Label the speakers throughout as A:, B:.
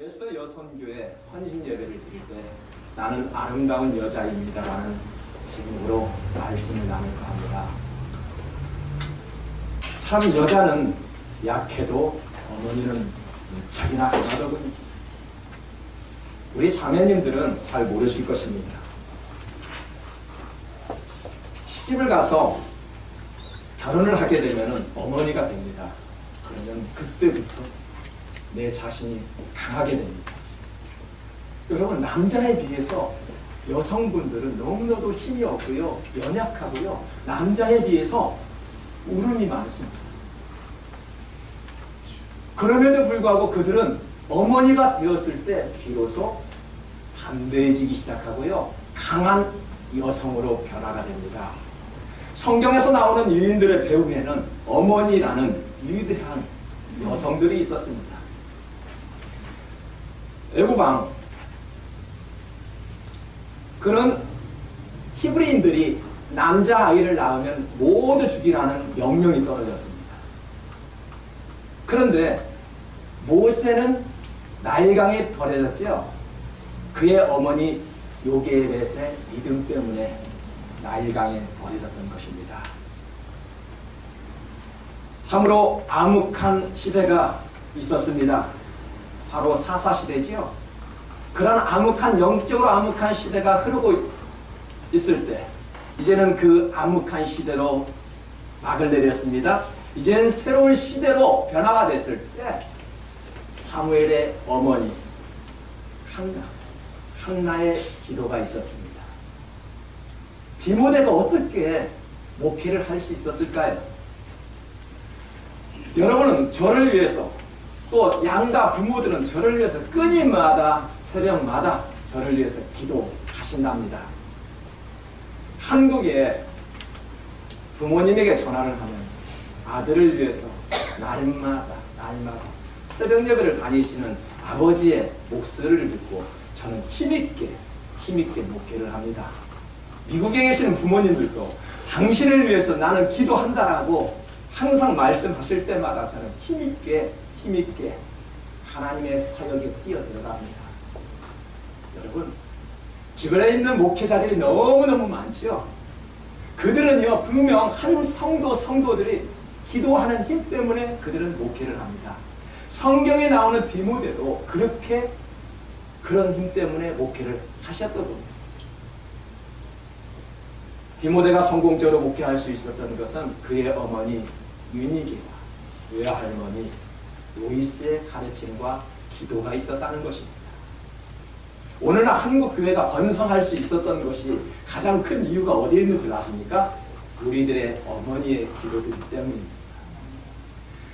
A: 에스더 여선교회 헌신 예배를 드릴 때 나는 아름다운 여자입니다라는 제목으로 말씀을 나눌까 합니다. 참 여자는 약해도 어머니는 무척이나 강하더군요. 우리 자매님들은 잘 모르실 것입니다. 시집을 가서 결혼을 하게 되면 어머니가 됩니다. 그러면 그때부터 내 자신이 강하게 됩니다. 여러분, 남자에 비해서 여성분들은 너무나도 힘이 없고요, 연약하고요, 남자에 비해서 울음이 많습니다. 그럼에도 불구하고 그들은 어머니가 되었을 때 비로소 담대해지기 시작하고요, 강한 여성으로 변화가 됩니다. 성경에서 나오는 유인들의 배후에는 어머니라는 위대한 여성들이 있었습니다. 애고방, 그는 히브리인들이 남자아이를 낳으면 모두 죽이라는 명령이 떨어졌습니다. 그런데 모세는 나일강에 버려졌죠. 그의 어머니 요게벳의 믿음 때문에 나일강에 버려졌던 것입니다. 참으로 암흑한 시대가 있었습니다. 바로 사사시대지요. 그런 암흑한, 영적으로 암흑한 시대가 흐르고 있을 때 이제는 그 암흑한 시대로 막을 내렸습니다. 이제는 새로운 시대로 변화가 됐을 때 사무엘의 어머니 한나의 기도가 있었습니다. 디모데가 어떻게 목회를 할 수 있었을까요? 여러분은 저를 위해서, 또 양가 부모들은 저를 위해서 끊임마다 새벽마다 저를 위해서 기도하신답니다. 한국에 부모님에게 전화를 하면 아들을 위해서 날마다 새벽 예배를 다니시는 아버지의 목소리를 듣고 저는 힘있게 목회를 합니다. 미국에 계시는 부모님들도 당신을 위해서 나는 기도한다라고 항상 말씀하실 때마다 저는 힘있게 하나님의 사역에 뛰어들어갑니다. 여러분, 주변에 있는 목회자들이 너무너무 많죠. 그들은요, 분명 한 성도들이 기도하는 힘 때문에 그들은 목회를 합니다. 성경에 나오는 디모데도 그런 힘 때문에 목회를 하셨거든요. 디모데가 성공적으로 목회할 수 있었던 것은 그의 어머니 유니게와 외할머니 로이스의 가르침과 기도가 있었다는 것입니다. 오늘날 한국 교회가 번성할 수 있었던 것이 가장 큰 이유가 어디에 있는 줄 아십니까? 우리들의 어머니의 기도이기 때문입니다.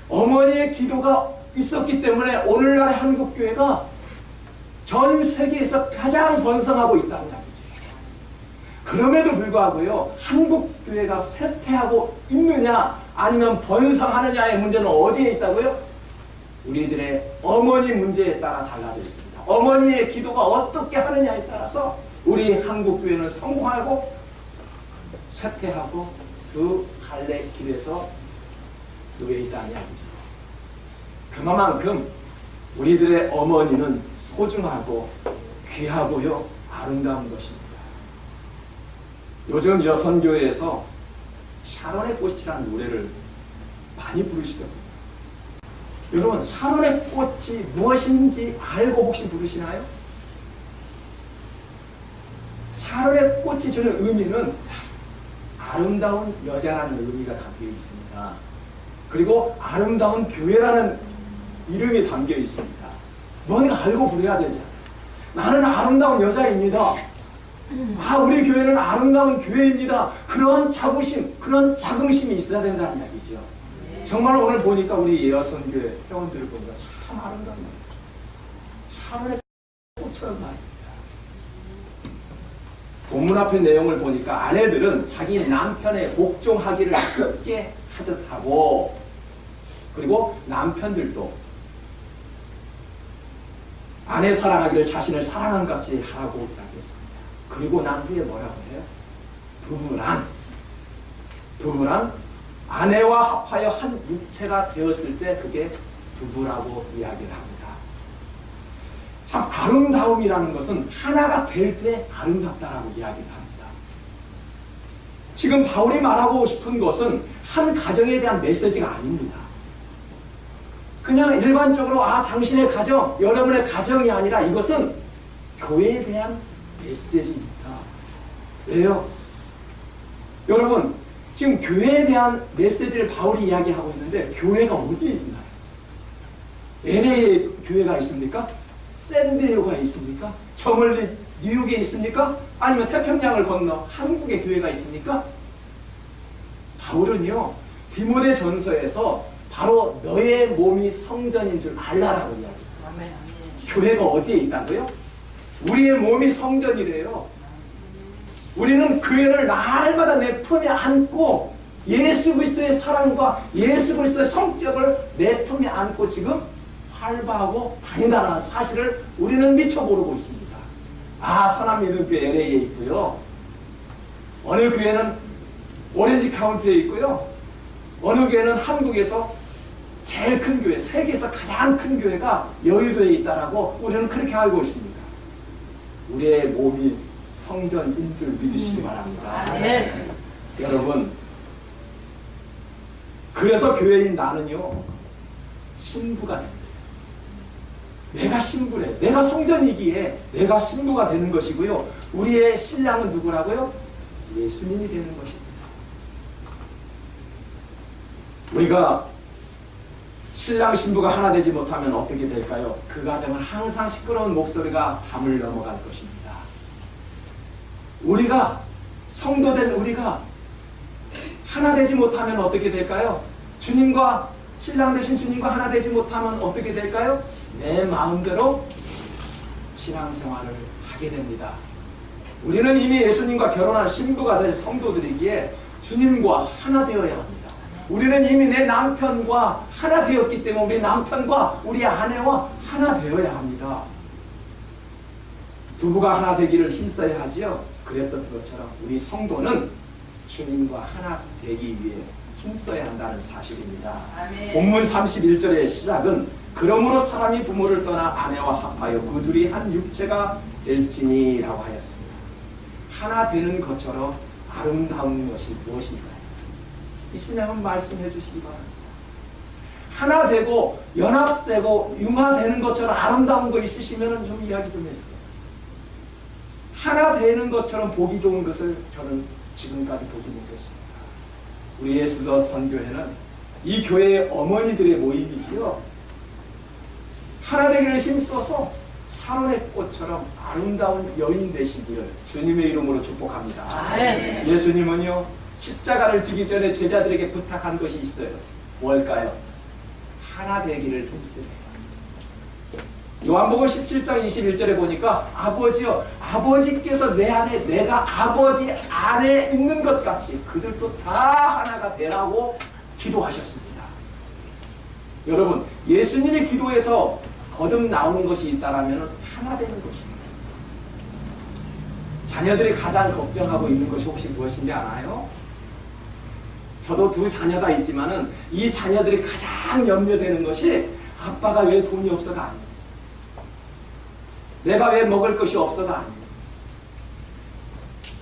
A: 어머니의 기도가 있었기 때문에 오늘날의 한국 교회가 전 세계에서 가장 번성하고 있다는 이야기죠. 그럼에도 불구하고요, 한국 교회가 쇠퇴하고 있느냐 아니면 번성하느냐의 문제는 어디에 있다고요? 우리들의 어머니 문제에 따라 달라져 있습니다. 어머니의 기도가 어떻게 하느냐에 따라서 우리 한국 교회는 성공하고 쇠퇴하고 그 갈래 길에서 놓여 있다는 이야기죠. 그만큼 우리들의 어머니는 소중하고 귀하고요, 아름다운 것입니다. 요즘 여선교회에서 샤론의 꽃이라는 노래를 많이 부르시더라고요. 여러분, 샤론의 꽃이 무엇인지 알고 혹시 부르시나요? 샤론의 꽃이 주는 의미는 아름다운 여자라는 의미가 담겨 있습니다. 그리고 아름다운 교회라는 이름이 담겨 있습니다. 뭔가 알고 부르어야 되죠. 나는 아름다운 여자입니다. 우리 교회는 아름다운 교회입니다. 그런 자부심, 그런 자긍심이 있어야 된다는 이야기죠. 정말 오늘 보니까 우리 여선교회 회원들을 보니까 참 아름다운 말이에요. 샤론의 꽃처럼 말입니다. 본문 앞의 내용을 보니까 아내들은 자기 남편의 복종하기를 쉽게 하듯 하고, 그리고 남편들도 아내 사랑하기를 자신을 사랑한 같이 하라고 이야기했습니다. 그리고 난 후에 뭐라고 해요? 부부란 아내와 합하여 한 육체가 되었을 때 그게 부부라고 이야기를 합니다. 참 아름다움이라는 것은 하나가 될 때 아름답다라고 이야기를 합니다. 지금 바울이 말하고 싶은 것은 한 가정에 대한 메시지가 아닙니다. 그냥 일반적으로 당신의 가정, 여러분의 가정이 아니라 이것은 교회에 대한 메시지입니다. 왜요? 여러분, 지금 교회에 대한 메시지를 바울이 이야기하고 있는데 교회가 어디에 있나요? LA에 교회가 있습니까? 샌디에고가 있습니까? 저 멀리 뉴욕에 있습니까? 아니면 태평양을 건너 한국에 교회가 있습니까? 바울은요, 디모데 전서에서 바로 너의 몸이 성전인 줄 알라라고 이야기했어요. 교회가 어디에 있다고요? 우리의 몸이 성전이래요. 우리는 교회를 날마다 내 품에 안고 예수 그리스도의 사랑과 예수 그리스도의 성격을 내 품에 안고 지금 활보하고 다닌다는 사실을 우리는 미처 모르고 있습니다. 선한 믿음교회 LA에 있고요. 어느 교회는 오렌지 카운티에 있고요. 어느 교회는 한국에서 제일 큰 교회, 세계에서 가장 큰 교회가 여의도에 있다라고 우리는 그렇게 알고 있습니다. 우리의 몸이 성전인 줄 믿으시기 바랍니다. 여러분, 그래서 교회인 나는요, 신부가 됩니다. 내가 신부래. 내가 성전이기에 내가 신부가 되는 것이고요. 우리의 신랑은 누구라고요? 예수님이 되는 것입니다. 우리가 신랑 신부가 하나 되지 못하면 어떻게 될까요? 그 가정은 항상 시끄러운 목소리가 담을 넘어갈 것입니다. 우리가 성도된 우리가 하나 되지 못하면 어떻게 될까요? 주님과 신랑 되신 주님과 하나 되지 못하면 어떻게 될까요? 내 마음대로 신앙생활을 하게 됩니다. 우리는 이미 예수님과 결혼한 신부가 될 성도들이기에 주님과 하나 되어야 합니다. 우리는 이미 내 남편과 하나 되었기 때문에 우리 남편과 우리 아내와 하나 되어야 합니다. 부부가 하나 되기를 힘써야 하지요. 그랬던 것처럼 우리 성도는 주님과 하나 되기 위해 힘써야 한다는 사실입니다. 아멘. 본문 31절의 시작은 그러므로 사람이 부모를 떠나 아내와 합하여 그 둘이 한 육체가 될지니 라고 하였습니다. 하나 되는 것처럼 아름다운 것이 무엇인가요? 있으면 한번 말씀해 주시기 바랍니다. 하나 되고 연합되고 융화되는 것처럼 아름다운 거 있으시면 좀 이야기 좀 해주세요. 하나 되는 것처럼 보기 좋은 것을 저는 지금까지 보지 못했습니다. 우리 예수더 선교회는 이 교회의 어머니들의 모임이지요. 하나 되기를 힘써서 사론의 꽃처럼 아름다운 여인 되시기를 주님의 이름으로 축복합니다. 네. 예수님은요, 십자가를 지기 전에 제자들에게 부탁한 것이 있어요. 뭘까요? 하나 되기를 힘쓰래요. 요한복음 17장 21절에 보니까 아버지여, 아버지께서 내 안에 내가 아버지 안에 있는 것 같이 그들도 다 하나가 되라고 기도하셨습니다. 여러분, 예수님의 기도에서 거듭 나오는 것이 있다라면 하나 되는 것입니다. 자녀들이 가장 걱정하고 있는 것이 혹시 무엇인지 아나요? 저도 두 자녀가 있지만은 이 자녀들이 가장 염려되는 것이 아빠가 왜 돈이 없어가 아닙니다. 내가 왜 먹을 것이 없어가 아닙니다.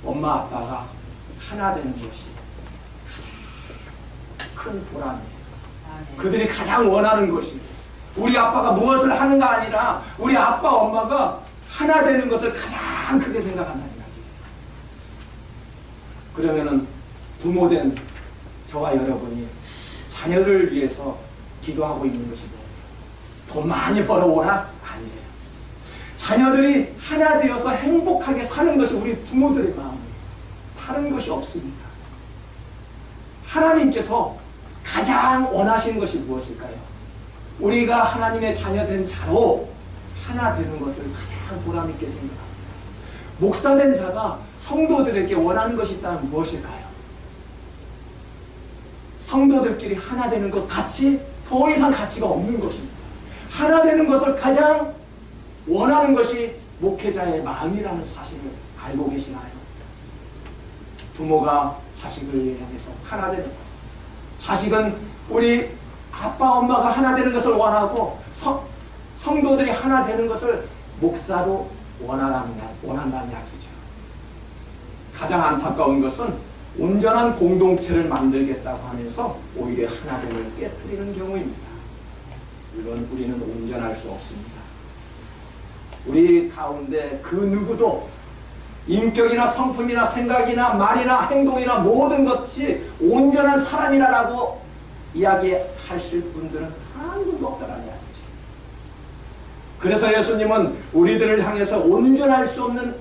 A: 엄마 아빠가 하나 되는 것이 가장 큰 보람이에요. 그들이 가장 원하는 것이 우리 아빠가 무엇을 하는가 아니라 우리 아빠 엄마가 하나 되는 것을 가장 크게 생각한다는 이야기예요. 그러면은 부모된 저와 여러분이 자녀를 위해서 기도하고 있는 것이 뭐예요? 돈 많이 벌어오나? 아니에요. 자녀들이 하나 되어서 행복하게 사는 것이 우리 부모들의 마음이에요. 다른 것이 없습니다. 하나님께서 가장 원하시는 것이 무엇일까요? 우리가 하나님의 자녀된 자로 하나 되는 것을 가장 보람있게 생각합니다. 목사된 자가 성도들에게 원하는 것이 있다면 무엇일까요? 성도들끼리 하나 되는 것 같이 더 이상 가치가 없는 것입니다. 하나 되는 것을 가장 원하는 것이 목회자의 마음이라는 사실을 알고 계시나요? 부모가 자식을 향해서 하나 되는 것, 자식은 우리 아빠 엄마가 하나 되는 것을 원하고 성도들이 하나 되는 것을 목사로 원한다는 이야기죠. 가장 안타까운 것은 온전한 공동체를 만들겠다고 하면서 오히려 하나됨을 깨뜨리는 경우입니다. 물론 우리는 온전할 수 없습니다. 우리 가운데 그 누구도 인격이나 성품이나 생각이나 말이나 행동이나 모든 것이 온전한 사람이라고 이야기하실 분들은 한 분도 없다는 이야기죠. 그래서 예수님은 우리들을 향해서 온전할 수 없는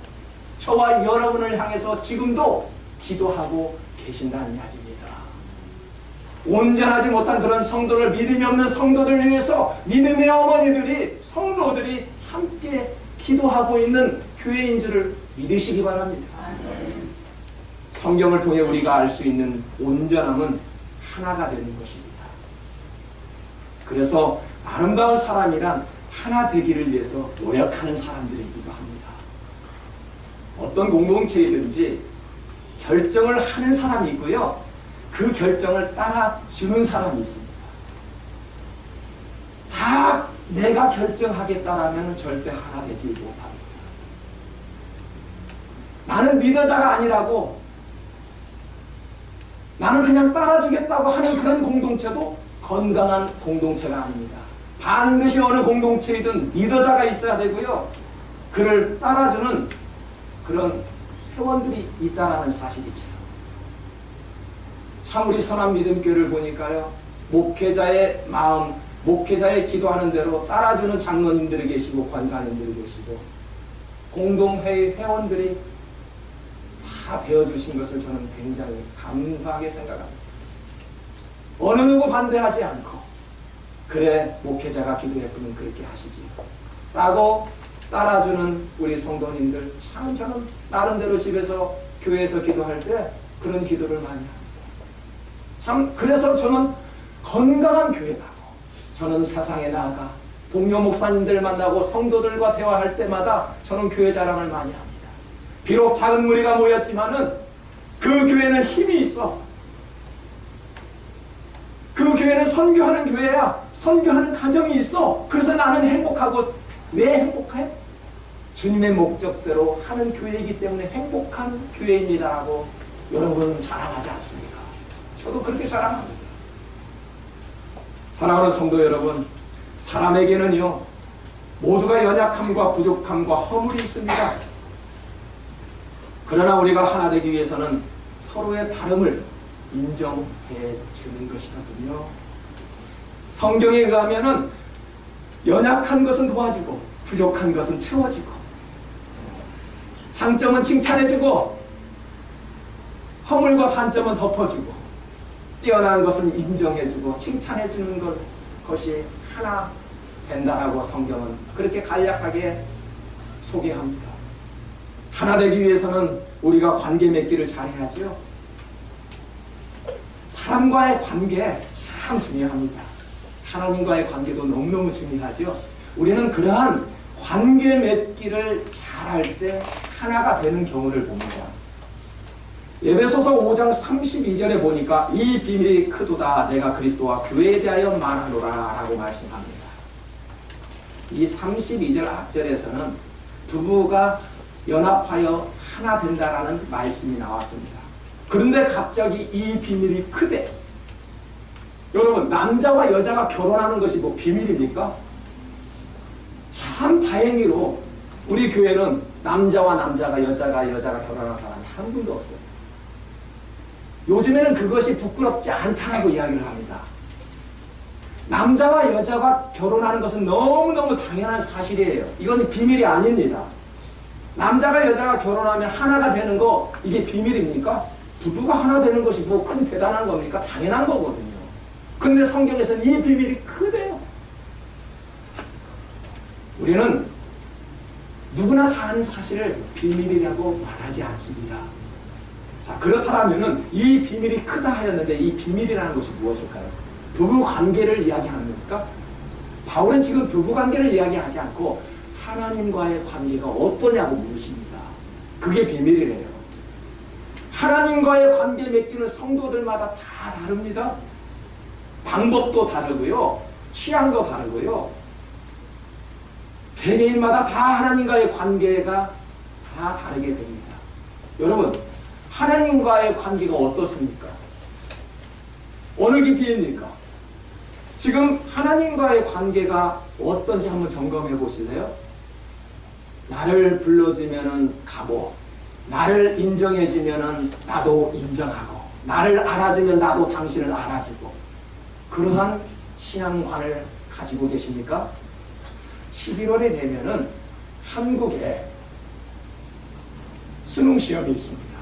A: 저와 여러분을 향해서 지금도 기도하고 계신다는 이야기입니다. 온전하지 못한 그런 성도를, 믿음이 없는 성도들을 위해서 믿음의 어머니들이, 성도들이 함께 기도하고 있는 교회인 줄을 믿으시기 바랍니다. 성경을 통해 우리가 알 수 있는 온전함은 하나가 되는 것입니다. 그래서 아름다운 사람이란 하나 되기를 위해서 노력하는 사람들이기도 합니다. 어떤 공동체이든지 결정을 하는 사람이 있고요, 그 결정을 따라주는 사람이 있습니다. 다 내가 결정하겠다라면 절대 하나 되지 못합니다. 나는 리더자가 아니라고, 나는 그냥 따라주겠다고 하는 그런 공동체도 건강한 공동체가 아닙니다. 반드시 어느 공동체이든 리더자가 있어야 되고요, 그를 따라주는 그런 회원들이 있다는 사실이죠. 참 우리 선한 믿음교회를 보니까요, 목회자의 마음, 목회자의 기도하는 대로 따라주는 장로님들이 계시고 권사님들이 계시고 공동회의 회원들이 다 배워주신 것을 저는 굉장히 감사하게 생각합니다. 어느 누구 반대하지 않고, 그래 목회자가 기도했으면 그렇게 하시지 라고 따라주는 우리 성도님들, 참 저는 나름대로 집에서 교회에서 기도할 때 그런 기도를 많이 합니다. 참 그래서 저는 건강한 교회라고, 저는 세상에 나아가 동료 목사님들 만나고 성도들과 대화할 때마다 저는 교회 자랑을 많이 합니다. 비록 작은 무리가 모였지만은 그 교회는 힘이 있어. 그 교회는 선교하는 교회야. 선교하는 가정이 있어. 그래서 나는 행복하고, 왜 행복해? 주님의 목적대로 하는 교회이기 때문에 행복한 교회입니다라고 여러분 자랑하지 않습니까? 저도 그렇게 자랑합니다. 사랑하는 성도 여러분, 사람에게는요 모두가 연약함과 부족함과 허물이 있습니다. 그러나 우리가 하나 되기 위해서는 서로의 다름을 인정해 주는 것이거든요. 성경에 의하면은 연약한 것은 도와주고 부족한 것은 채워주고, 장점은 칭찬해주고 허물과 단점은 덮어주고, 뛰어난 것은 인정해주고 칭찬해주는 것이 하나 된다라고 성경은 그렇게 간략하게 소개합니다. 하나 되기 위해서는 우리가 관계 맺기를 잘해야죠. 사람과의 관계 참 중요합니다. 하나님과의 관계도 너무너무 중요하죠. 우리는 그러한 관계 맺기를 잘할 때 하나가 되는 경우를 봅니다. 에베소서 5장 32절에 보니까 이 비밀이 크도다, 내가 그리스도와 교회에 대하여 말하노라 라고 말씀합니다. 이 32절 앞절에서는 부부가 연합하여 하나 된다라는 말씀이 나왔습니다. 그런데 갑자기 이 비밀이 크대. 여러분, 남자와 여자가 결혼하는 것이 뭐 비밀입니까? 참 다행히로 우리 교회는 남자와 남자가, 여자가 결혼하는 사람이 한 분도 없어요. 요즘에는 그것이 부끄럽지 않다라고 이야기를 합니다. 남자와 여자가 결혼하는 것은 너무너무 당연한 사실이에요. 이건 비밀이 아닙니다. 남자가 여자가 결혼하면 하나가 되는 거, 이게 비밀입니까? 부부가 하나 되는 것이 뭐 큰 대단한 겁니까? 당연한 거거든요. 근데 성경에서는 이 비밀이 크대요. 우리는 누구나 다 아는 사실을 비밀이라고 말하지 않습니다. 자, 그렇다면은 이 비밀이 크다 하였는데 이 비밀이라는 것이 무엇일까요? 부부 관계를 이야기하는 겁니까? 바울은 지금 부부 관계를 이야기하지 않고 하나님과의 관계가 어떠냐고 물으십니다. 그게 비밀이래요. 하나님과의 관계 맺기는 성도들마다 다 다릅니다. 방법도 다르고요, 취향도 다르고요, 개개인마다 다 하나님과의 관계가 다 다르게 됩니다. 여러분, 하나님과의 관계가 어떻습니까? 어느 깊이입니까? 지금 하나님과의 관계가 어떤지 한번 점검해 보실래요? 나를 불러주면은 가고, 나를 인정해주면은 나도 인정하고, 나를 알아주면 나도 당신을 알아주고, 그러한 신앙관을 가지고 계십니까? 11월에 되면은 한국에 수능시험이 있습니다.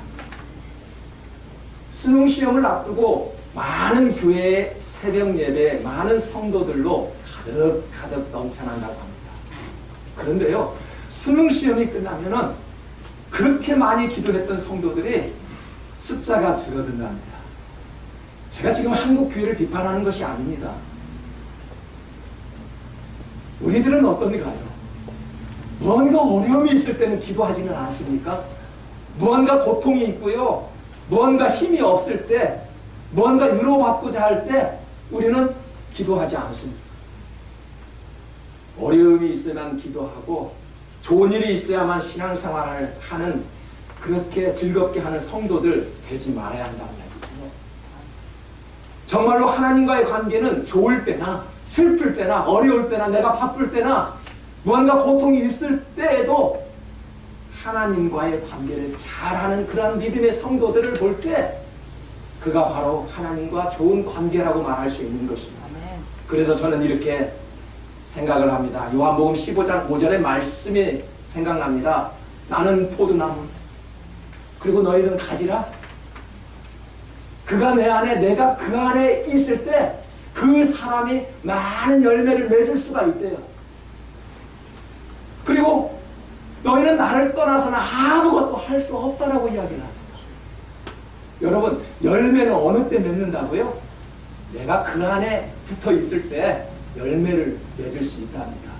A: 수능시험을 앞두고 많은 교회의 새벽 예배, 많은 성도들로 가득 넘쳐난다고 합니다. 그런데요, 수능시험이 끝나면은 그렇게 많이 기도했던 성도들이 숫자가 줄어든답니다. 제가 지금 한국 교회를 비판하는 것이 아닙니다. 우리들은 어떤가요? 무언가 어려움이 있을 때는 기도하지는 않습니까? 무언가 고통이 있고요, 무언가 힘이 없을 때, 무언가 위로받고자 할 때 우리는 기도하지 않습니다. 어려움이 있어야만 기도하고 좋은 일이 있어야만 신앙생활을 하는, 그렇게 즐겁게 하는 성도들 되지 말아야 한다는 얘기죠. 정말로 하나님과의 관계는 좋을 때나 슬플 때나 어려울 때나 내가 바쁠 때나 무언가 고통이 있을 때에도 하나님과의 관계를 잘하는 그런 믿음의 성도들을 볼 때 그가 바로 하나님과 좋은 관계라고 말할 수 있는 것입니다. 그래서 저는 이렇게 생각을 합니다. 요한복음 15장 5절의 말씀이 생각납니다. 나는 포도나무, 그리고 너희는 가지라. 그가 내 안에, 내가 그 안에 있을 때 그 사람이 많은 열매를 맺을 수가 있대요. 그리고 너희는 나를 떠나서는 아무것도 할 수 없다라고 이야기를 합니다. 여러분, 열매는 어느 때 맺는다고요? 내가 그 안에 붙어 있을 때 열매를 맺을 수 있답니다.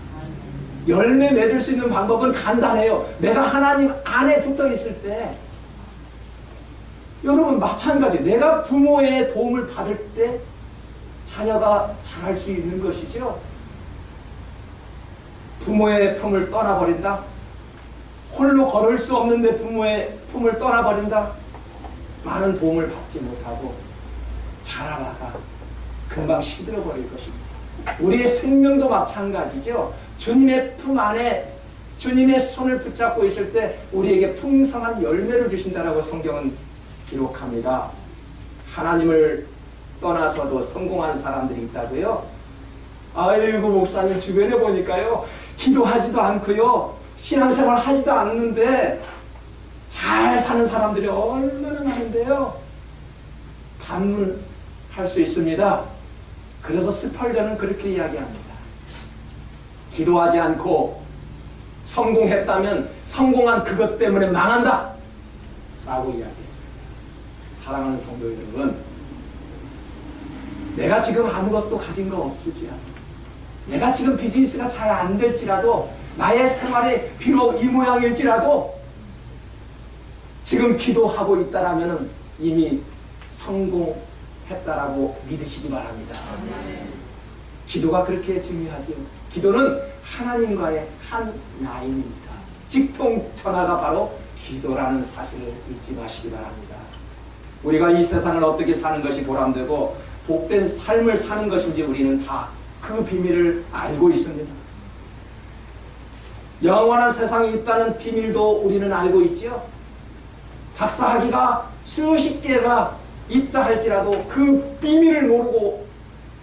A: 열매 맺을 수 있는 방법은 간단해요. 내가 하나님 안에 붙어 있을 때. 여러분, 마찬가지, 내가 부모의 도움을 받을 때 자녀가 자랄 수 있는 것이죠. 부모의 품을 떠나버린다. 홀로 걸을 수 없는데 부모의 품을 떠나버린다. 많은 도움을 받지 못하고 자라다가 금방 시들어버릴 것입니다. 우리의 생명도 마찬가지죠. 주님의 품 안에 주님의 손을 붙잡고 있을 때 우리에게 풍성한 열매를 주신다라고 성경은 기록합니다. 하나님을 떠나서도 성공한 사람들이 있다고요? 아이고, 목사님 주변에 보니까요, 기도하지도 않고요, 신앙생활 하지도 않는데 잘 사는 사람들이 얼마나 많은데요. 반문할 수 있습니다. 그래서 스펄전은 그렇게 이야기합니다. 기도하지 않고 성공했다면 성공한 그것 때문에 망한다 라고 이야기했습니다. 사랑하는 성도 여러분, 내가 지금 아무것도 가진 거 없을지라도, 내가 지금 비즈니스가 잘 안 될지라도, 나의 생활이 비록 이 모양일지라도 지금 기도하고 있다라면 이미 성공했다라고 믿으시기 바랍니다. 기도가 그렇게 중요하죠. 기도는 하나님과의 한 라인입니다. 직통전화가 바로 기도라는 사실을 잊지 마시기 바랍니다. 우리가 이 세상을 어떻게 사는 것이 보람되고 복된 삶을 사는 것인지 우리는 다 그 비밀을 알고 있습니다. 영원한 세상이 있다는 비밀도 우리는 알고 있죠. 박사학위가 수십 개가 있다 할지라도 그 비밀을 모르고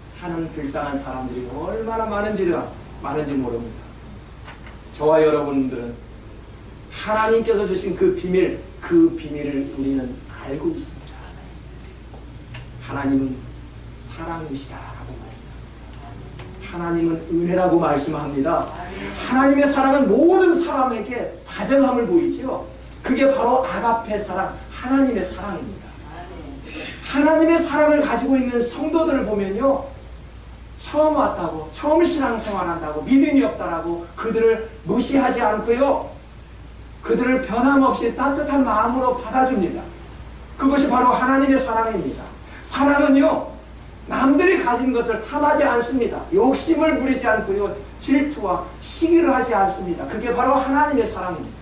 A: 사는 불쌍한 사람들이 얼마나 많은지 모릅니다. 저와 여러분들은 하나님께서 주신 그 비밀을 우리는 알고 있습니다. 하나님은 사랑이시다라고 말씀합니다. 하나님은 은혜라고 말씀합니다. 하나님의 사랑은 모든 사람에게 다정함을 보이죠. 그게 바로 아가페 사랑, 하나님의 사랑입니다. 하나님의 사랑을 가지고 있는 성도들을 보면요, 처음 왔다고, 처음 신앙생활한다고, 믿음이 없다라고 그들을 무시하지 않고요, 그들을 변함없이 따뜻한 마음으로 받아줍니다. 그것이 바로 하나님의 사랑입니다. 사랑은요, 남들이 가진 것을 탐하지 않습니다. 욕심을 부리지 않고요. 질투와 시기를 하지 않습니다. 그게 바로 하나님의 사랑입니다.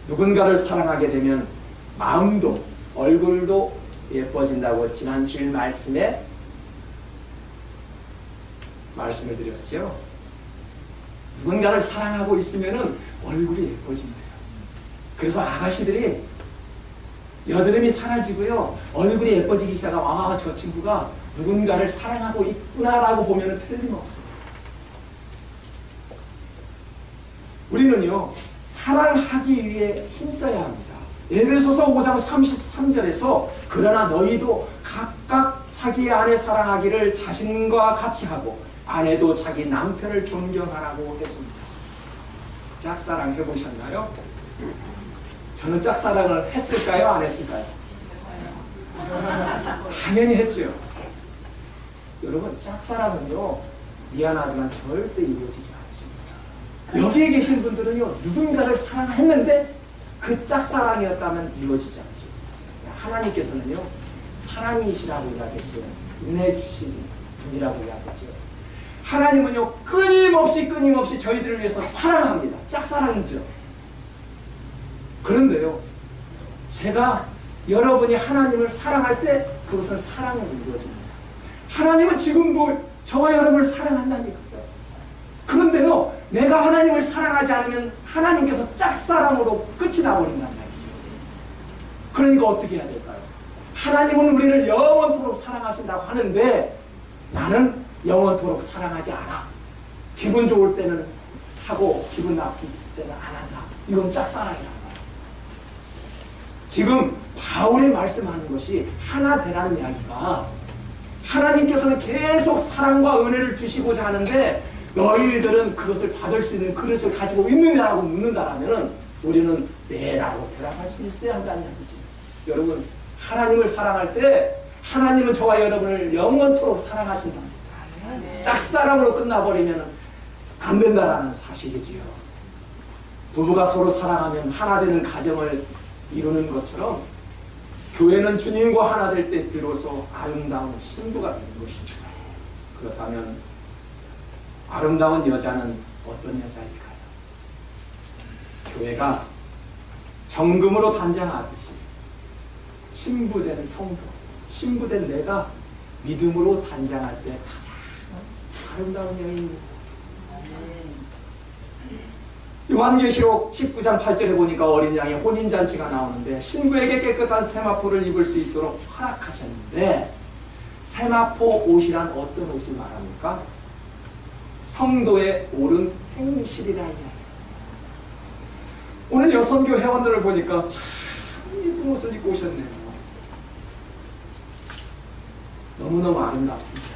A: 누군가를 사랑하게 되면 마음도 얼굴도 예뻐진다고 지난 주일 말씀을 드렸죠. 누군가를 사랑하고 있으면 얼굴이 예뻐진대요. 그래서 아가씨들이 여드름이 사라지고요. 얼굴이 예뻐지기 시작하면 아, 저 친구가 누군가를 사랑하고 있구나라고 보면 틀림없습니다. 우리는요. 사랑하기 위해 힘써야 합니다. 에베소서 5장 33절에서 그러나 너희도 각각 자기 아내 사랑하기를 자신과 같이 하고 아내도 자기 남편을 존경하라고 했습니다. 짝사랑 해보셨나요? 저는 짝사랑을 했을까요? 안 했을까요? 당연히 했죠. 여러분, 짝사랑은요, 미안하지만 절대 이루어지지 않습니다. 여기에 계신 분들은요, 누군가를 사랑했는데 그 짝사랑이었다면 이루어지지 않죠. 하나님께서는요, 사랑이시라고 이야기했죠. 은혜 주신 분이라고 이야기했죠. 하나님은요, 끊임없이 저희들을 위해서 사랑합니다. 짝사랑이죠. 그런데요, 제가 여러분이 하나님을 사랑할 때 그것은 사랑으로 이루어집니다. 하나님은 지금도 저와 여러분을 사랑한다니까요. 그런데요, 내가 하나님을 사랑하지 않으면 하나님께서 짝사랑으로 끝이 나버린단 말이죠. 그러니까 어떻게 해야 될까요? 하나님은 우리를 영원토록 사랑하신다고 하는데 나는 영원토록 사랑하지 않아. 기분 좋을 때는 하고 기분 나쁠 때는 안 한다. 이건 짝사랑이란 말이에요. 지금 바울이 말씀하는 것이 하나 되라는 이야기가 하나님께서는 계속 사랑과 은혜를 주시고자 하는데 너희들은 그것을 받을 수 있는 그릇을 가지고 있느냐라고 묻는다라면 우리는 네라고 대답할 수 있어야 한다는 이야기죠. 여러분, 하나님을 사랑할 때 하나님은 저와 여러분을 영원토록 사랑하신다. 짝사랑으로 끝나버리면 안 된다라는 사실이지요. 부부가 서로 사랑하면 하나 되는 가정을 이루는 것처럼 교회는 주님과 하나 될 때 비로소 아름다운 신부가 되는 것입니다. 그렇다면 아름다운 여자는 어떤 여자일까요? 교회가 정금으로 단장하듯이 신부된 성도, 신부된 내가 믿음으로 단장할 때 가장 아름다운 여인입니다. 요한계시록 19장 8절에 보니까 어린 양의 혼인잔치가 나오는데 신부에게 깨끗한 세마포를 입을 수 있도록 허락하셨는데 세마포 옷이란 어떤 옷을 말합니까? 성도의 옳은 행실이라 이야기했어요. 오늘 여선교 회원들을 보니까 참 예쁜 옷을 입고 오셨네요. 너무너무 아름답습니다.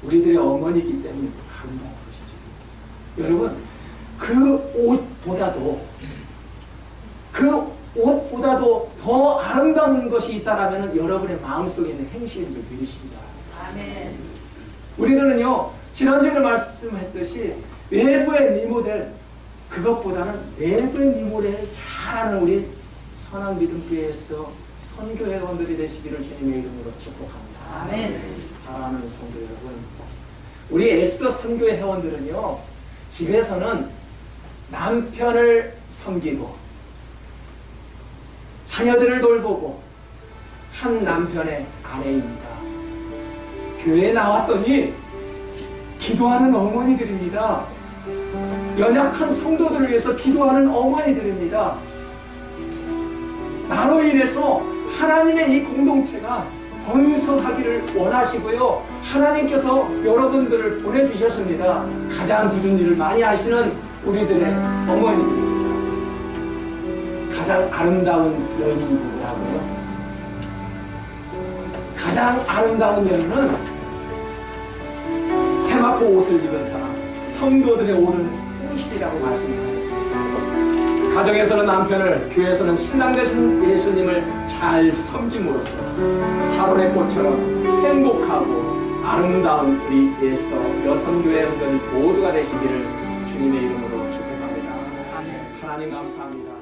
A: 우리들의 어머니이기 때문에 아름다운 것이죠. 여러분, 그 옷보다도 더 아름다운 것이 있다라면 여러분의 마음속에 있는 행실을 좀 믿으시기 바랍니다.
B: 아멘.
A: 우리들은요, 지난주에 말씀했듯이 외부의 리모델, 그것보다는 내부의 리모델을 잘하는 우리 선한 믿음교회 에스더 선교회원들이 되시기를 주님의 이름으로 축복합니다.
B: 아멘.
A: 사랑하는 성도 여러분, 우리 에스더 선교회 회원들은요, 집에서는 남편을 섬기고 자녀들을 돌보고 한 남편의 아내입니다. 교회에 나왔더니 기도하는 어머니들입니다. 연약한 성도들을 위해서 기도하는 어머니들입니다. 나로 인해서 하나님의 이 공동체가 번성하기를 원하시고요. 하나님께서 여러분들을 보내주셨습니다. 가장 굳은 일을 많이 하시는 우리들의 어머니입니다. 가장 아름다운 여인이 누구라고요? 가장 아름다운 여인은 세마포 옷을 입은 사람, 성도들의 옳은 행실이라고 말씀하셨습니다. 가정에서는 남편을, 교회에서는 신랑 되신 예수님을 잘 섬김으로써 사론의 꽃처럼 행복하고 아름다운 우리 에스더 여성교회원들 모두가 되시기를 주님의 이름으로 축복합니다. 하나님 감사합니다.